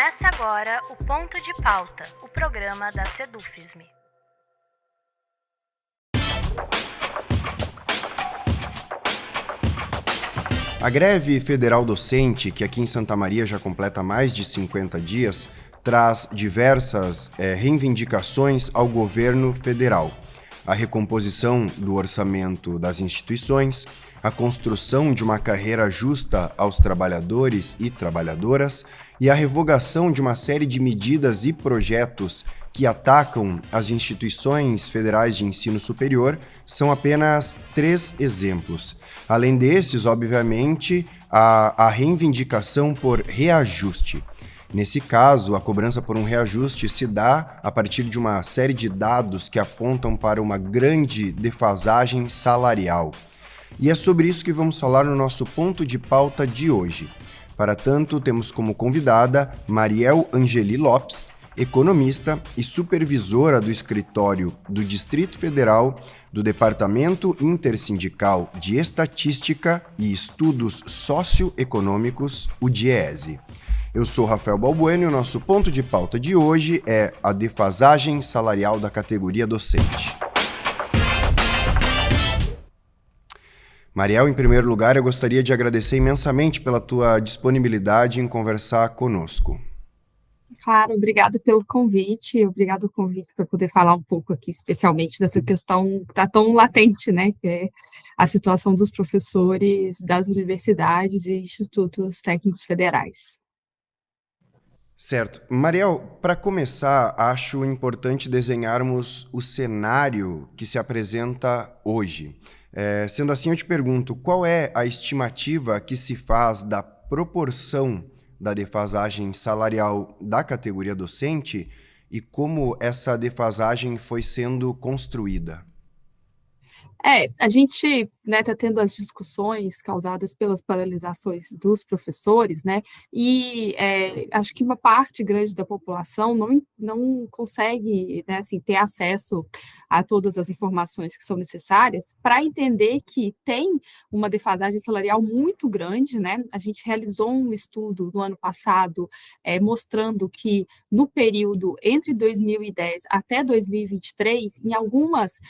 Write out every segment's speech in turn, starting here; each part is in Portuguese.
Começa agora o Ponto de Pauta, o programa da Sedufisme. A greve federal docente, que aqui em Santa Maria já completa mais de 50 dias, traz diversas reivindicações ao governo federal. A recomposição do orçamento das instituições, a construção de uma carreira justa aos trabalhadores e trabalhadoras e a revogação de uma série de medidas e projetos que atacam as instituições federais de ensino superior são apenas 3 exemplos. Além desses, obviamente, a reivindicação por reajuste. Nesse caso, a cobrança por um reajuste se dá a partir de uma série de dados que apontam para uma grande defasagem salarial. E é sobre isso que vamos falar no nosso ponto de pauta de hoje. Para tanto, temos como convidada Mariel Angeli Lopes, economista e supervisora do escritório do Distrito Federal do Departamento Intersindical de Estatística e Estudos Socioeconômicos, o DIEESE. Eu sou Rafael Balbueno e o nosso ponto de pauta de hoje é a defasagem salarial da categoria docente. Mariel, em primeiro lugar, eu gostaria de agradecer imensamente pela tua disponibilidade em conversar conosco. Claro, obrigada pelo convite, obrigado pelo convite para poder falar um pouco aqui, especialmente dessa questão que está tão latente, né, que é a situação dos professores das universidades e institutos técnicos federais. Certo. Mariel, para começar, acho importante desenharmos o cenário que se apresenta hoje. Sendo assim, eu te pergunto, qual é a estimativa que se faz da proporção da defasagem salarial da categoria docente e como essa defasagem foi sendo construída? A gente, né, tá tendo as discussões causadas pelas paralisações dos professores, né, e acho que uma parte grande da população não consegue, né, assim, ter acesso a todas as informações que são necessárias para entender que tem uma defasagem salarial muito grande, né. A gente realizou um estudo no ano passado, mostrando que no período entre 2010 até 2023, em algumas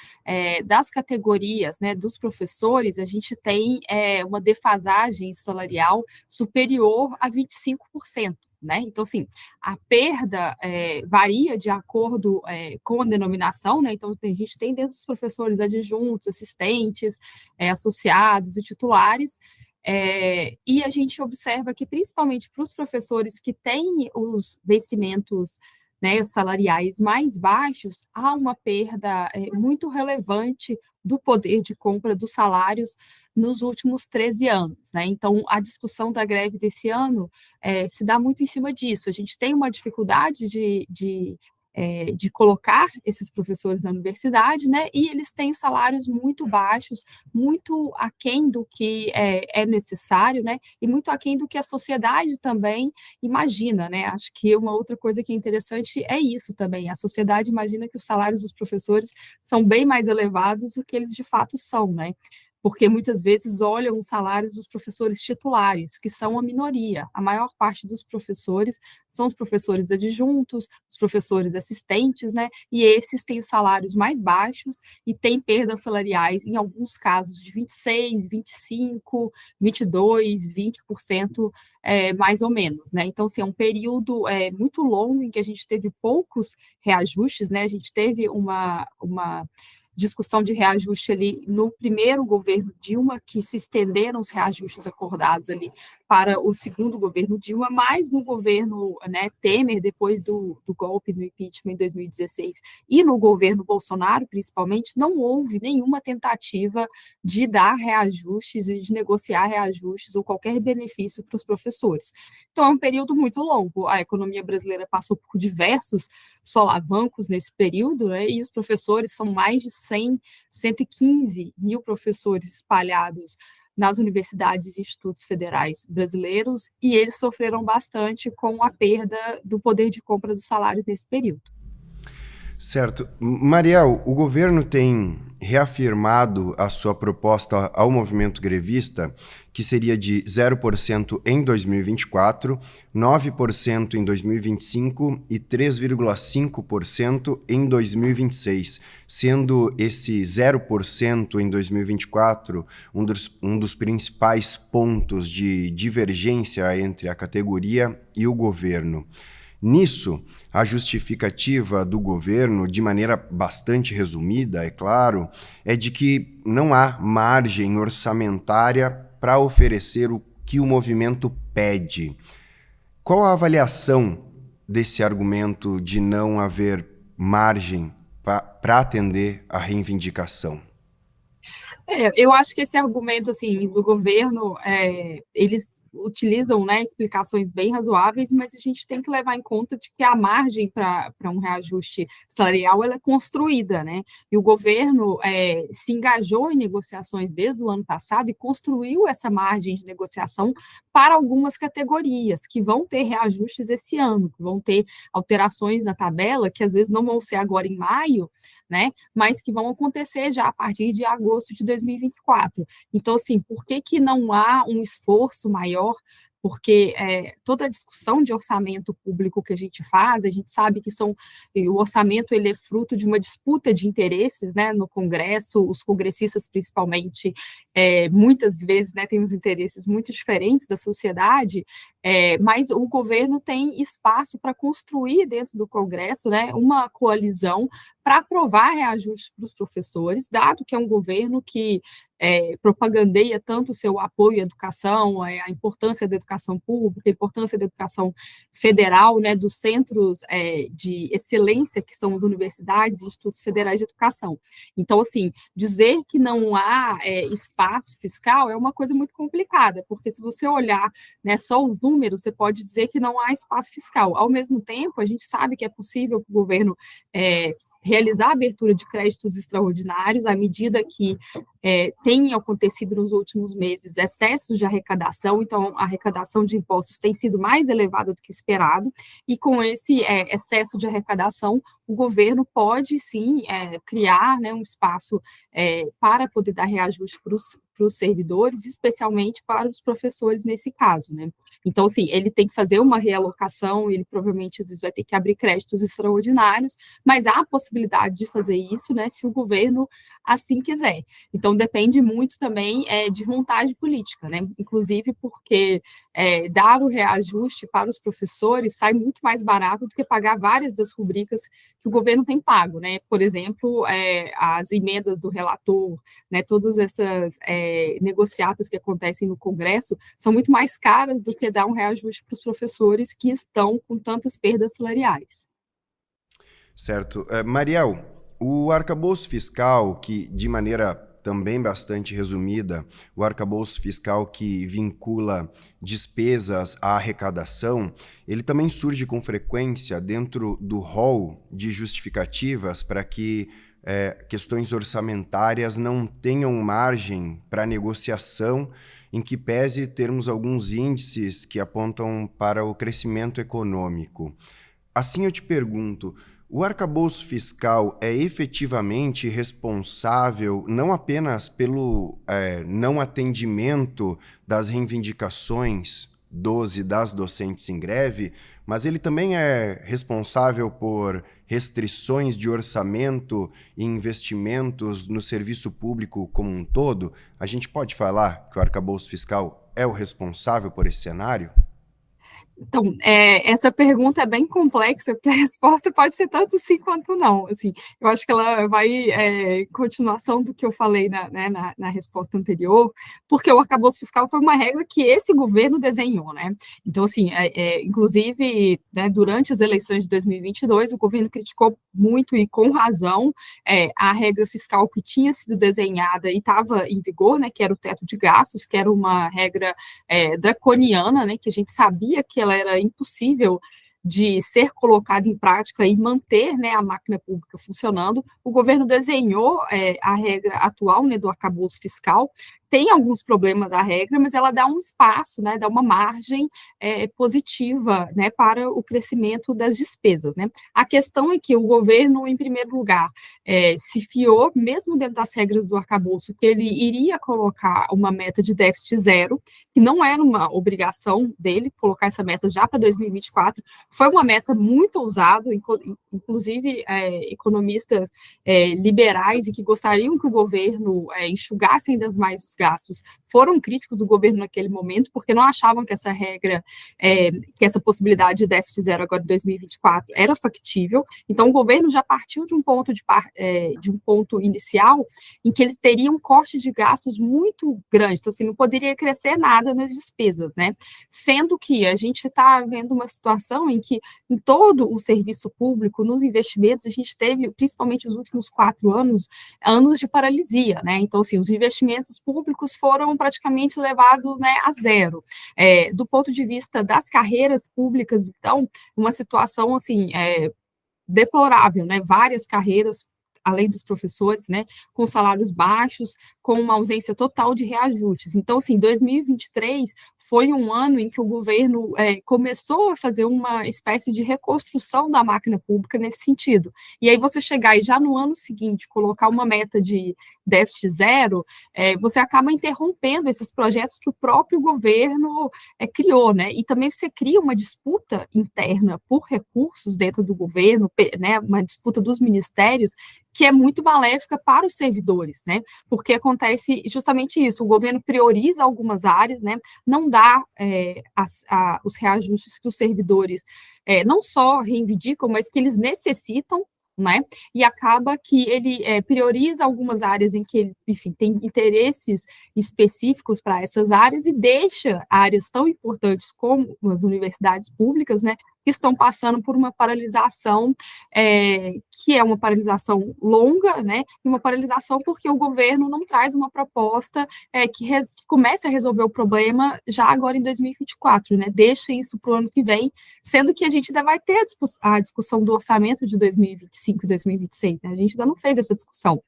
das categorias, né, dos professores, a gente tem uma defasagem salarial superior a 25%. Né? Então, assim, a perda varia de acordo com a denominação, né? Então, a gente tem desde os professores adjuntos, assistentes, associados e titulares, e a gente observa que, principalmente para os professores que têm os vencimentos, né, salariais mais baixos, há uma perda muito relevante do poder de compra dos salários nos últimos 13 anos. Né? Então, a discussão da greve desse ano se dá muito em cima disso. A gente tem uma dificuldade de colocar esses professores na universidade, né? E eles têm salários muito baixos, muito aquém do que é necessário, né? E muito aquém do que a sociedade também imagina, né? Acho que uma outra coisa que é interessante é isso também. A sociedade imagina que os salários dos professores são bem mais elevados do que eles de fato são, né? Porque muitas vezes olham os salários dos professores titulares, que são a minoria. A maior parte dos professores são os professores adjuntos, os professores assistentes, né? E esses têm os salários mais baixos e têm perdas salariais, em alguns casos, de 26, 25, 22, 20%, mais ou menos, né? Então, assim, é um período muito longo em que a gente teve poucos reajustes, né? A gente teve uma discussão de reajuste ali no primeiro governo Dilma, que se estenderam os reajustes acordados ali para o segundo governo Dilma, mas no governo, né, Temer, depois do golpe do impeachment em 2016, e no governo Bolsonaro, principalmente, não houve nenhuma tentativa de dar reajustes e de negociar reajustes ou qualquer benefício para os professores. Então, é um período muito longo. A economia brasileira passou por diversos solavancos nesse período, né, e os professores são mais de 115 mil professores espalhados nas universidades e institutos federais brasileiros, e eles sofreram bastante com a perda do poder de compra dos salários nesse período. Certo. Mariel, o governo tem reafirmado a sua proposta ao movimento grevista, que seria de 0% em 2024, 9% em 2025 e 3,5% em 2026, sendo esse 0% em 2024 um dos principais pontos de divergência entre a categoria e o governo. Nisso, a justificativa do governo, de maneira bastante resumida, é claro, é de que não há margem orçamentária para oferecer o que o movimento pede. Qual a avaliação desse argumento de não haver margem para atender a reivindicação? Eu acho que esse argumento, assim, do governo, eles utilizam, né, explicações bem razoáveis, mas a gente tem que levar em conta de que a margem para um reajuste salarial, ela é construída, né, e o governo se engajou em negociações desde o ano passado e construiu essa margem de negociação para algumas categorias, que vão ter reajustes esse ano, que vão ter alterações na tabela, que às vezes não vão ser agora em maio, né, mas que vão acontecer já a partir de agosto de 2024. Então, assim, por que que não há um esforço maior? Porque toda a discussão de orçamento público que a gente faz, a gente sabe que o orçamento ele é fruto de uma disputa de interesses, né, no Congresso, os congressistas principalmente, muitas vezes, né, têm os interesses muito diferentes da sociedade, mas o governo tem espaço para construir dentro do Congresso, né, uma coalizão para aprovar reajustes para os professores, dado que é um governo que propagandeia tanto o seu apoio à educação, a importância da educação pública, a importância da educação federal, né, dos centros de excelência, que são as universidades e institutos federais de educação. Então, assim, dizer que não há espaço fiscal é uma coisa muito complicada, porque se você olhar, né, só os números, você pode dizer que não há espaço fiscal. Ao mesmo tempo, a gente sabe que é possível que o governo realizar a abertura de créditos extraordinários à medida que tem acontecido nos últimos meses excessos de arrecadação, então a arrecadação de impostos tem sido mais elevada do que esperado, e com esse excesso de arrecadação, o governo pode sim criar, né, um espaço para poder dar reajuste para os servidores, especialmente para os professores nesse caso, né? Então, assim, ele tem que fazer uma realocação, ele provavelmente às vezes vai ter que abrir créditos extraordinários, mas há a possibilidade de fazer isso, né, se o governo assim quiser. Então, depende muito também de vontade política, né? Inclusive porque dar o reajuste para os professores sai muito mais barato do que pagar várias das rubricas que o governo tem pago, né? Por exemplo, as emendas do relator, né? Todas essas negociatas que acontecem no Congresso são muito mais caras do que dar um reajuste para os professores que estão com tantas perdas salariais. Certo. Mariel, o arcabouço fiscal, que de maneira também bastante resumida, o arcabouço fiscal que vincula despesas à arrecadação, ele também surge com frequência dentro do rol de justificativas para que questões orçamentárias não tenham margem para negociação, em que pese termos alguns índices que apontam para o crescimento econômico. Assim eu te pergunto, o arcabouço fiscal é efetivamente responsável não apenas pelo não atendimento das reivindicações dos e das docentes em greve, mas ele também é responsável por restrições de orçamento e investimentos no serviço público como um todo? A gente pode falar que o arcabouço fiscal é o responsável por esse cenário? Então, essa pergunta é bem complexa, porque a resposta pode ser tanto sim quanto não. Assim, eu acho que ela vai em continuação do que eu falei na resposta anterior, porque o arcabouço fiscal foi uma regra que esse governo desenhou, né? Então, assim, inclusive, né, durante as eleições de 2022, o governo criticou muito e com razão a regra fiscal que tinha sido desenhada e estava em vigor, né, que era o teto de gastos, que era uma regra draconiana, né, que a gente sabia que ela era impossível de ser colocada em prática e manter, né, a máquina pública funcionando. O governo desenhou a regra atual, né, do arcabouço fiscal, tem alguns problemas a regra, mas ela dá um espaço, né, dá uma margem positiva, né, para o crescimento das despesas, né. A questão é que o governo, em primeiro lugar, se fiou, mesmo dentro das regras do arcabouço, que ele iria colocar uma meta de déficit zero, que não era uma obrigação dele colocar essa meta já para 2024, foi uma meta muito ousada, inclusive economistas liberais e que gostariam que o governo enxugasse ainda mais os gastos, foram críticos do governo naquele momento, porque não achavam que essa regra, que essa possibilidade de déficit zero agora em 2024 era factível. Então, o governo já partiu de um ponto inicial em que eles teriam um corte de gastos muito grande, então, assim, não poderia crescer nada nas despesas, né? Sendo que a gente está vendo uma situação em que, em todo o serviço público, nos investimentos, a gente teve, principalmente nos últimos 4 anos, anos de paralisia, né? Então, assim, os investimentos públicos foram praticamente levados, né, a zero. Do ponto de vista das carreiras públicas, então, uma situação, assim, deplorável, né? Várias carreiras, além dos professores, né, com salários baixos, com uma ausência total de reajustes. Então, assim, 2023 foi um ano em que o governo começou a fazer uma espécie de reconstrução da máquina pública nesse sentido. E aí você chegar e já no ano seguinte colocar uma meta de déficit zero, você acaba interrompendo esses projetos que o próprio governo criou, né? E também você cria uma disputa interna por recursos dentro do governo, né, uma disputa dos ministérios, que é muito maléfica para os servidores, né? Porque acontece justamente isso, o governo prioriza algumas áreas, né? Não dá os reajustes que os servidores não só reivindicam, mas que eles necessitam, né? E acaba que ele prioriza algumas áreas em que ele, enfim, tem interesses específicos para essas áreas e deixa áreas tão importantes como as universidades públicas, né, que estão passando por uma paralisação, que é uma paralisação longa, né, e uma paralisação porque o governo não traz uma proposta que comece a resolver o problema já agora em 2024, né, deixa isso para o ano que vem, sendo que a gente ainda vai ter a discussão do orçamento de 2025 e 2026, né, a gente ainda não fez essa discussão.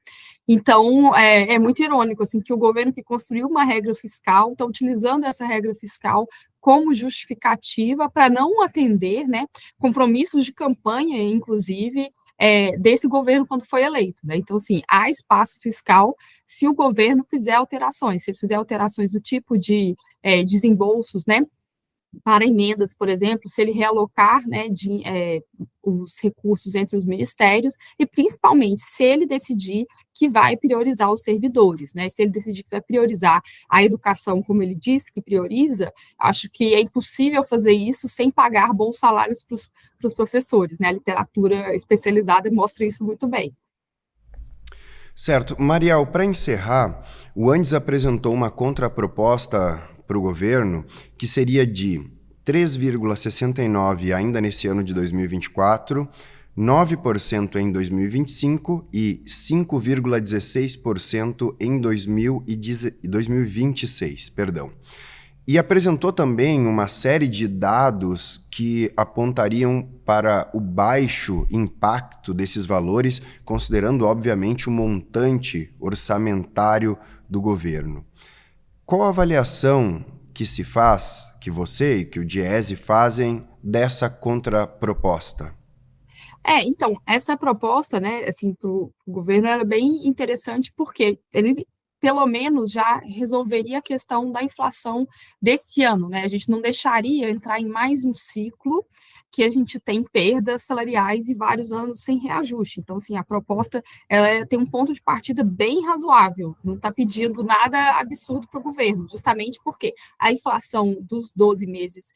Então, é muito irônico, assim, que o governo que construiu uma regra fiscal está utilizando essa regra fiscal como justificativa para não atender, né, compromissos de campanha, inclusive, desse governo quando foi eleito, né? Então, assim, há espaço fiscal se o governo fizer alterações, se ele fizer alterações do tipo de desembolsos, né, para emendas, por exemplo, se ele realocar, né, os recursos entre os ministérios e, principalmente, se ele decidir que vai priorizar os servidores, né, se ele decidir que vai priorizar a educação, como ele diz que prioriza, acho que é impossível fazer isso sem pagar bons salários para os professores, né, a literatura especializada mostra isso muito bem. Certo. Mariel, para encerrar, o Andes apresentou uma contraproposta para o governo que seria de 3,69% ainda nesse ano de 2024, 9% em 2025 e 5,16% em 2026, perdão. E apresentou também uma série de dados que apontariam para o baixo impacto desses valores, considerando, obviamente, o montante orçamentário do governo. Qual a avaliação que se faz, que você e que o Diese fazem dessa contraproposta? Então, essa proposta, né, assim, para o governo era bem interessante porque ele pelo menos já resolveria a questão da inflação desse ano, né? A gente não deixaria entrar em mais um ciclo que a gente tem perdas salariais e vários anos sem reajuste. Então, assim, a proposta ela tem um ponto de partida bem razoável, não está pedindo nada absurdo para o governo, justamente porque a inflação dos 12 meses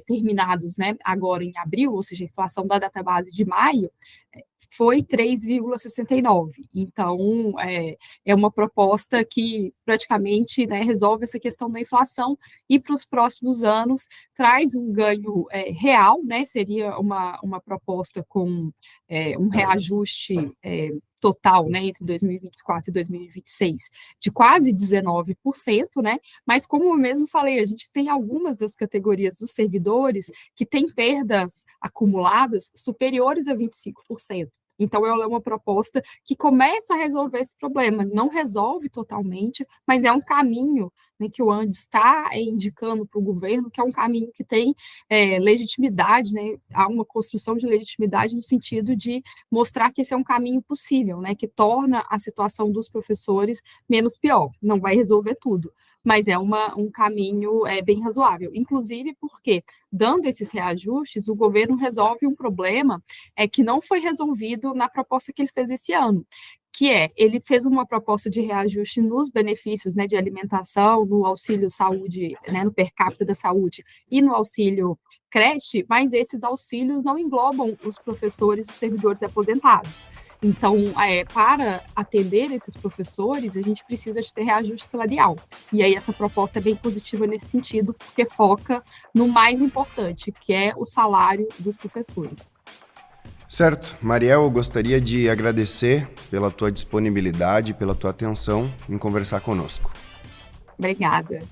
terminados, né, agora em abril, ou seja, a inflação da database de maio, foi 3,69. Então, é uma proposta que praticamente, né, resolve essa questão da inflação e para os próximos anos traz um ganho real, né, seria uma proposta com um reajuste total, né, entre 2024 e 2026, de quase 19%, né, mas como eu mesmo falei, a gente tem algumas das categorias dos servidores que têm perdas acumuladas superiores a 25%. Então, ela é uma proposta que começa a resolver esse problema, não resolve totalmente, mas é um caminho, né, que o Andes está indicando para o governo, que é um caminho que tem legitimidade, né, há uma construção de legitimidade no sentido de mostrar que esse é um caminho possível, né, que torna a situação dos professores menos pior. Não vai resolver tudo, mas é um caminho bem razoável. Inclusive porque, dando esses reajustes, o governo resolve um problema que não foi resolvido na proposta que ele fez esse ano, que ele fez uma proposta de reajuste nos benefícios, né, de alimentação, no auxílio saúde, né, no per capita da saúde e no auxílio creche, mas esses auxílios não englobam os professores e os servidores aposentados. Então, para atender esses professores, a gente precisa de ter reajuste salarial. E aí essa proposta é bem positiva nesse sentido, porque foca no mais importante, que é o salário dos professores. Certo. Mariel, eu gostaria de agradecer pela tua disponibilidade, pela tua atenção em conversar conosco. Obrigada.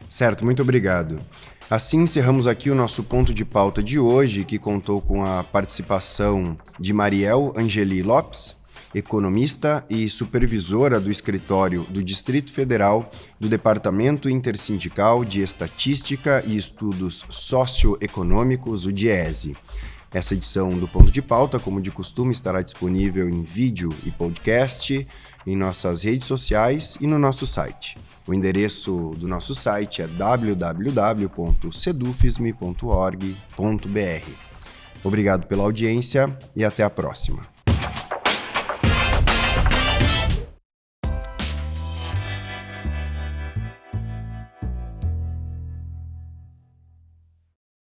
Certo, muito obrigado. Assim encerramos aqui o nosso ponto de pauta de hoje, que contou com a participação de Mariel Angeli Lopes, economista e supervisora do escritório do Distrito Federal do Departamento Intersindical de Estatística e Estudos Socioeconômicos, o DIESE. Essa edição do Ponto de Pauta, como de costume, estará disponível em vídeo e podcast, em nossas redes sociais e no nosso site. O endereço do nosso site é www.sedufisme.org.br. Obrigado pela audiência e até a próxima.